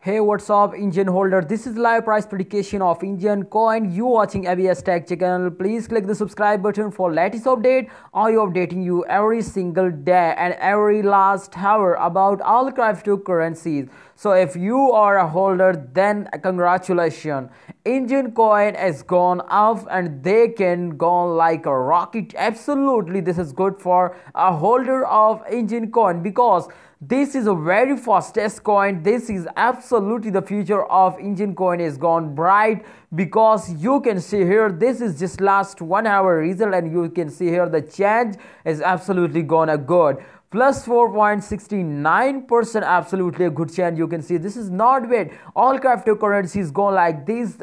Hey, what's up, Engin holder? This is live price prediction of Engin Coin. You watching ABS Tech channel. Please click the subscribe button for latest update. I am updating you every single day and every last hour about all cryptocurrencies. So if you are a holder, then congratulations. Engin Coin has gone up and they can go like a rocket. Absolutely, this is good for a holder of Engin Coin because this is a very fastest coin. This is absolutely the future of Engin Coin is gone bright because you can see here this is just last 1 hour result and you can see here the change is absolutely gonna good. Plus 4.69%, absolutely a good change. You can see this is not bad. All cryptocurrencies go like this,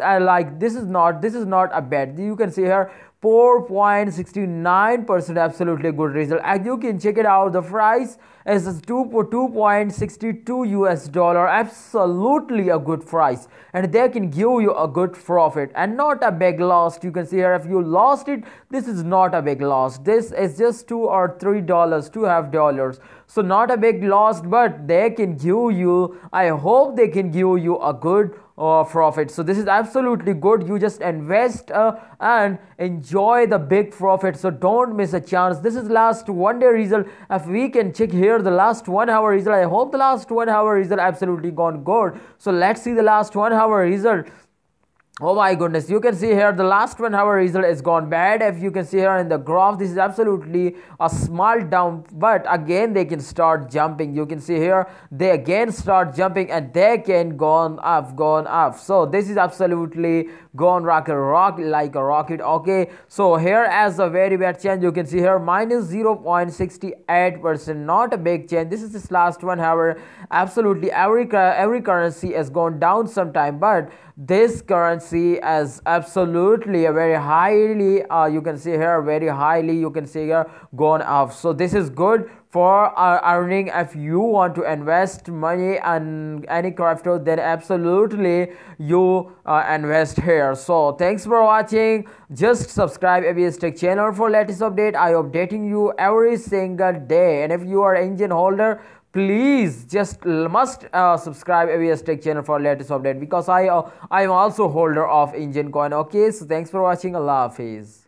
this is not a bad. You can see here 4.69%, absolutely good result. As you can check it out, the price is 2.62 US dollar, absolutely a good price, and they can give you a good profit and not a big loss. You can see here if you lost it, this is not a big loss. This is just $2 or $3, $2.5, so not a big loss, but they can give you, I hope they can give you a good profit. So this is absolutely good. You just invest and enjoy the big profit, so don't miss a chance. This is last 1 day result. If we can check here the last 1 hour result, I hope the last 1 hour result absolutely gone good. So let's see the last 1 hour result. Oh my goodness, you can see here the last 1 hour result is gone bad. If you can see here in the graph, this is absolutely a small down, but again they can start jumping. You can see here they again start jumping and they can gone up. So this is absolutely gone rock like a rocket. Okay, so here as a very bad change, you can see here minus 0.68%, not a big change. This is this last 1 hour. Absolutely every currency has gone down sometime, but this currency is absolutely a very highly you can see here very highly, you can see here gone up. So this is good for earning. If you want to invest money on any crypto, then absolutely you invest here. So thanks for watching. Just subscribe ABS Tech channel for latest update. I updating you every single day, and if you are Engin holder, please just must subscribe ABS Tech channel for latest update because I am also holder of Engin Coin. Okay, so thanks for watching. Allah Hafiz.